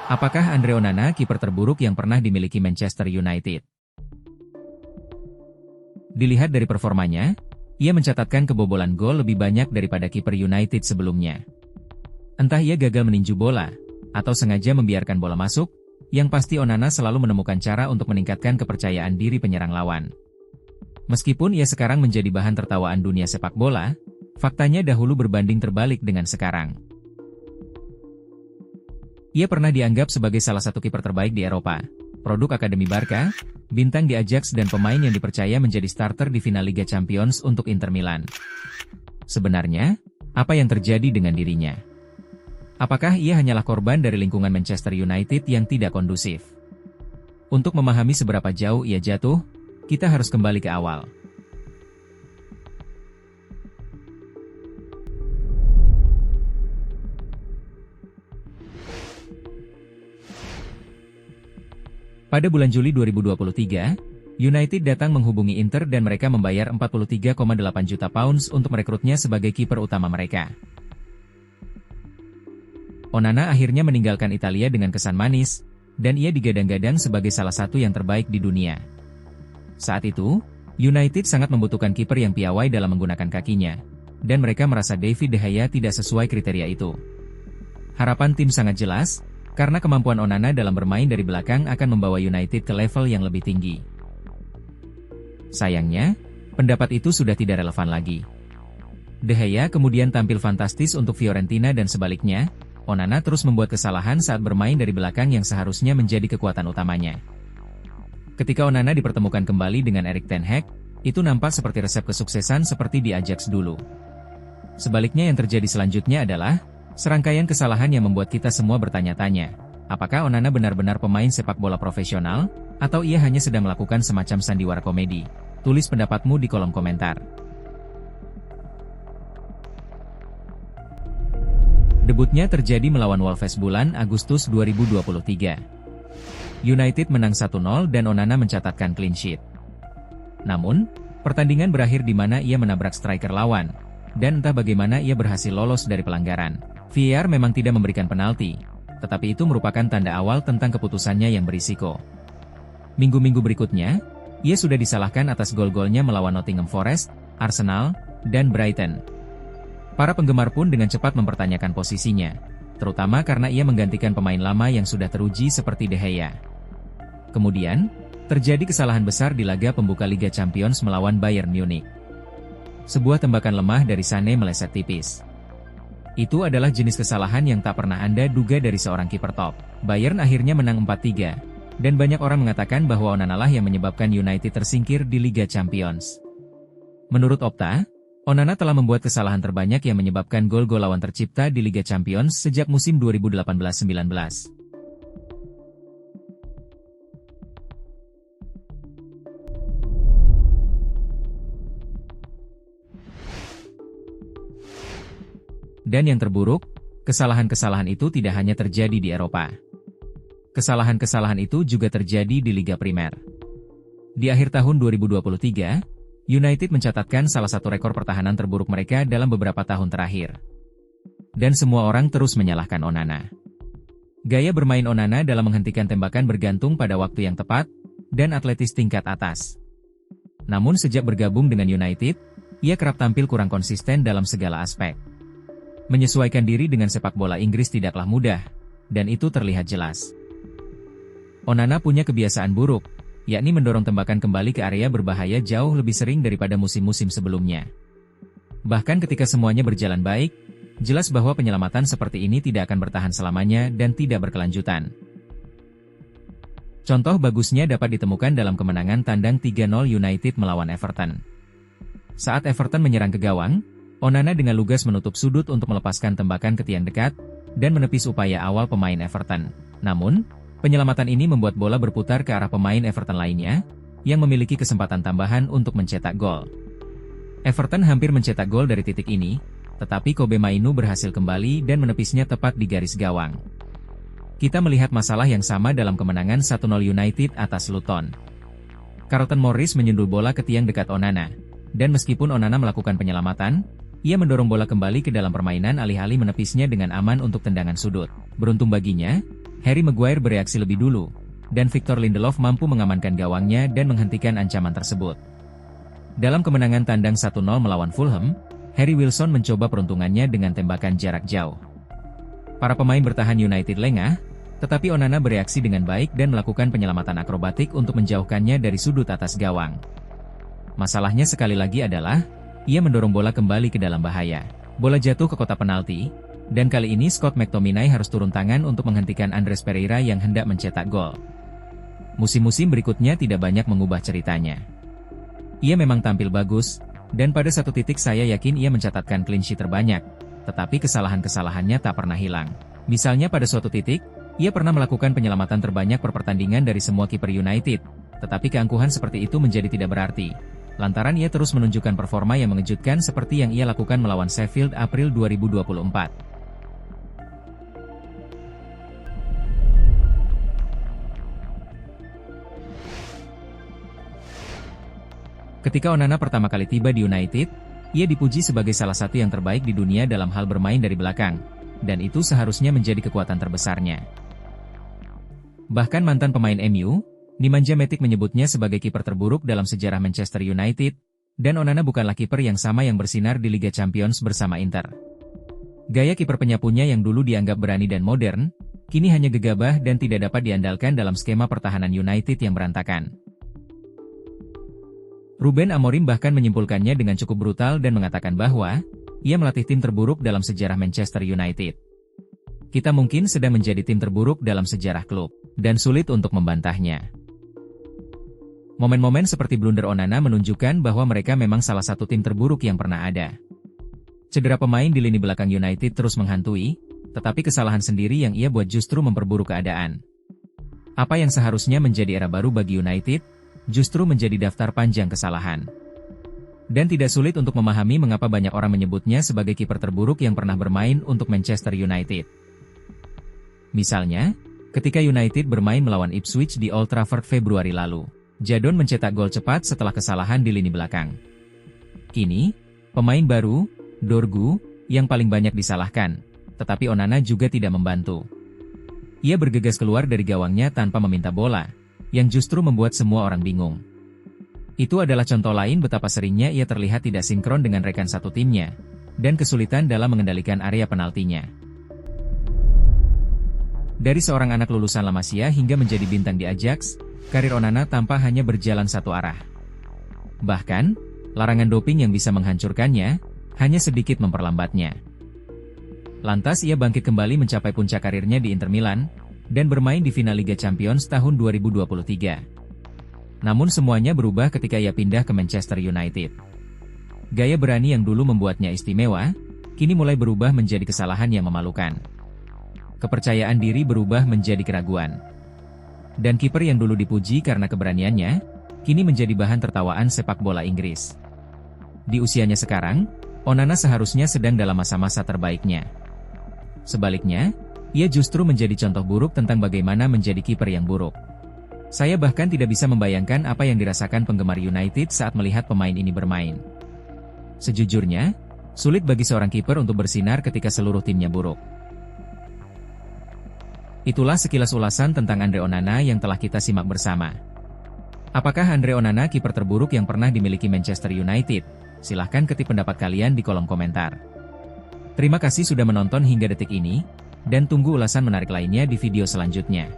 Apakah Andre Onana kiper terburuk yang pernah dimiliki Manchester United? Dilihat dari performanya, ia mencatatkan kebobolan gol lebih banyak daripada kiper United sebelumnya. Entah ia gagal meninju bola, atau sengaja membiarkan bola masuk, yang pasti Onana selalu menemukan cara untuk meningkatkan kepercayaan diri penyerang lawan. Meskipun ia sekarang menjadi bahan tertawaan dunia sepak bola, faktanya dahulu berbanding terbalik dengan sekarang. Ia pernah dianggap sebagai salah satu kiper terbaik di Eropa, produk Akademi Barca, bintang di Ajax dan pemain yang dipercaya menjadi starter di final Liga Champions untuk Inter Milan. Sebenarnya, apa yang terjadi dengan dirinya? Apakah ia hanyalah korban dari lingkungan Manchester United yang tidak kondusif? Untuk memahami seberapa jauh ia jatuh, kita harus kembali ke awal. Pada bulan Juli 2023, United datang menghubungi Inter dan mereka membayar 43,8 juta pounds untuk merekrutnya sebagai kiper utama mereka. Onana akhirnya meninggalkan Italia dengan kesan manis, dan ia digadang-gadang sebagai salah satu yang terbaik di dunia. Saat itu, United sangat membutuhkan kiper yang piawai dalam menggunakan kakinya, dan mereka merasa David De Gea tidak sesuai kriteria itu. Harapan tim sangat jelas, karena kemampuan Onana dalam bermain dari belakang akan membawa United ke level yang lebih tinggi. Sayangnya, pendapat itu sudah tidak relevan lagi. De Gea kemudian tampil fantastis untuk Fiorentina dan sebaliknya, Onana terus membuat kesalahan saat bermain dari belakang yang seharusnya menjadi kekuatan utamanya. Ketika Onana dipertemukan kembali dengan Erik ten Hag, itu nampak seperti resep kesuksesan seperti di Ajax dulu. Sebaliknya yang terjadi selanjutnya adalah serangkaian kesalahan yang membuat kita semua bertanya-tanya, apakah Onana benar-benar pemain sepak bola profesional, atau ia hanya sedang melakukan semacam sandiwara komedi? Tulis pendapatmu di kolom komentar. Debutnya terjadi melawan Wolves bulan Agustus 2023. United menang 1-0 dan Onana mencatatkan clean sheet. Namun, pertandingan berakhir di mana ia menabrak striker lawan, dan entah bagaimana ia berhasil lolos dari pelanggaran. VAR memang tidak memberikan penalti, tetapi itu merupakan tanda awal tentang keputusannya yang berisiko. Minggu-minggu berikutnya, ia sudah disalahkan atas gol-golnya melawan Nottingham Forest, Arsenal, dan Brighton. Para penggemar pun dengan cepat mempertanyakan posisinya, terutama karena ia menggantikan pemain lama yang sudah teruji seperti De Gea. Kemudian, terjadi kesalahan besar di laga pembuka Liga Champions melawan Bayern Munich. Sebuah tembakan lemah dari Sané meleset tipis. Itu adalah jenis kesalahan yang tak pernah Anda duga dari seorang kiper top. Bayern akhirnya menang 4-3, dan banyak orang mengatakan bahwa Onana lah yang menyebabkan United tersingkir di Liga Champions. Menurut Opta, Onana telah membuat kesalahan terbanyak yang menyebabkan gol-gol lawan tercipta di Liga Champions sejak musim 2018-19. Dan yang terburuk, kesalahan-kesalahan itu tidak hanya terjadi di Eropa. Kesalahan-kesalahan itu juga terjadi di Liga Primer. Di akhir tahun 2023, United mencatatkan salah satu rekor pertahanan terburuk mereka dalam beberapa tahun terakhir. Dan semua orang terus menyalahkan Onana. Gaya bermain Onana dalam menghentikan tembakan bergantung pada waktu yang tepat, dan atletis tingkat atas. Namun sejak bergabung dengan United, ia kerap tampil kurang konsisten dalam segala aspek. Menyesuaikan diri dengan sepak bola Inggris tidaklah mudah, dan itu terlihat jelas. Onana punya kebiasaan buruk, yakni mendorong tembakan kembali ke area berbahaya jauh lebih sering daripada musim-musim sebelumnya. Bahkan ketika semuanya berjalan baik, jelas bahwa penyelamatan seperti ini tidak akan bertahan selamanya dan tidak berkelanjutan. Contoh bagusnya dapat ditemukan dalam kemenangan tandang 3-0 United melawan Everton. Saat Everton menyerang ke gawang, Onana dengan lugas menutup sudut untuk melepaskan tembakan ke tiang dekat, dan menepis upaya awal pemain Everton. Namun, penyelamatan ini membuat bola berputar ke arah pemain Everton lainnya, yang memiliki kesempatan tambahan untuk mencetak gol. Everton hampir mencetak gol dari titik ini, tetapi Kobe Mainu berhasil kembali dan menepisnya tepat di garis gawang. Kita melihat masalah yang sama dalam kemenangan 1-0 United atas Luton. Carlton Morris menyundul bola ke tiang dekat Onana, dan meskipun Onana melakukan penyelamatan, ia mendorong bola kembali ke dalam permainan alih-alih menepisnya dengan aman untuk tendangan sudut. Beruntung baginya, Harry Maguire bereaksi lebih dulu, dan Victor Lindelof mampu mengamankan gawangnya dan menghentikan ancaman tersebut. Dalam kemenangan tandang 1-0 melawan Fulham, Harry Wilson mencoba peruntungannya dengan tembakan jarak jauh. Para pemain bertahan United lengah, tetapi Onana bereaksi dengan baik dan melakukan penyelamatan akrobatik untuk menjauhkannya dari sudut atas gawang. Masalahnya sekali lagi adalah, ia mendorong bola kembali ke dalam bahaya. Bola jatuh ke kotak penalti, dan kali ini Scott McTominay harus turun tangan untuk menghentikan Andres Pereira yang hendak mencetak gol. Musim-musim berikutnya tidak banyak mengubah ceritanya. Ia memang tampil bagus, dan pada satu titik saya yakin ia mencatatkan clean sheet terbanyak, tetapi kesalahan-kesalahannya tak pernah hilang. Misalnya pada suatu titik, ia pernah melakukan penyelamatan terbanyak per pertandingan dari semua kiper United, tetapi keangkuhan seperti itu menjadi tidak berarti, lantaran ia terus menunjukkan performa yang mengejutkan seperti yang ia lakukan melawan Sheffield April 2024. Ketika Onana pertama kali tiba di United, ia dipuji sebagai salah satu yang terbaik di dunia dalam hal bermain dari belakang, dan itu seharusnya menjadi kekuatan terbesarnya. Bahkan mantan pemain MU, Nemanja Matic menyebutnya sebagai kiper terburuk dalam sejarah Manchester United, dan Onana bukanlah kiper yang sama yang bersinar di Liga Champions bersama Inter. Gaya kiper penyapunya yang dulu dianggap berani dan modern, kini hanya gegabah dan tidak dapat diandalkan dalam skema pertahanan United yang berantakan. Ruben Amorim bahkan menyimpulkannya dengan cukup brutal dan mengatakan bahwa ia melatih tim terburuk dalam sejarah Manchester United. Kita mungkin sedang menjadi tim terburuk dalam sejarah klub, dan sulit untuk membantahnya. Momen-momen seperti blunder Onana menunjukkan bahwa mereka memang salah satu tim terburuk yang pernah ada. Cedera pemain di lini belakang United terus menghantui, tetapi kesalahan sendiri yang ia buat justru memperburuk keadaan. Apa yang seharusnya menjadi era baru bagi United, justru menjadi daftar panjang kesalahan. Dan tidak sulit untuk memahami mengapa banyak orang menyebutnya sebagai kiper terburuk yang pernah bermain untuk Manchester United. Misalnya, ketika United bermain melawan Ipswich di Old Trafford Februari lalu, Jadon mencetak gol cepat setelah kesalahan di lini belakang. Kini, pemain baru, Dorgu, yang paling banyak disalahkan, tetapi Onana juga tidak membantu. Ia bergegas keluar dari gawangnya tanpa meminta bola, yang justru membuat semua orang bingung. Itu adalah contoh lain betapa seringnya ia terlihat tidak sinkron dengan rekan satu timnya, dan kesulitan dalam mengendalikan area penaltinya. Dari seorang anak lulusan La Masia hingga menjadi bintang di Ajax, karir Onana tampak hanya berjalan satu arah. Bahkan, larangan doping yang bisa menghancurkannya, hanya sedikit memperlambatnya. Lantas ia bangkit kembali mencapai puncak karirnya di Inter Milan, dan bermain di final Liga Champions tahun 2023. Namun semuanya berubah ketika ia pindah ke Manchester United. Gaya berani yang dulu membuatnya istimewa, kini mulai berubah menjadi kesalahan yang memalukan. Kepercayaan diri berubah menjadi keraguan. Dan kiper yang dulu dipuji karena keberaniannya, kini menjadi bahan tertawaan sepak bola Inggris. Di usianya sekarang, Onana seharusnya sedang dalam masa-masa terbaiknya. Sebaliknya, ia justru menjadi contoh buruk tentang bagaimana menjadi kiper yang buruk. Saya bahkan tidak bisa membayangkan apa yang dirasakan penggemar United saat melihat pemain ini bermain. Sejujurnya, sulit bagi seorang kiper untuk bersinar ketika seluruh timnya buruk. Itulah sekilas ulasan tentang Andre Onana yang telah kita simak bersama. Apakah Andre Onana kiper terburuk yang pernah dimiliki Manchester United? Silahkan ketik pendapat kalian di kolom komentar. Terima kasih sudah menonton hingga detik ini, dan tunggu ulasan menarik lainnya di video selanjutnya.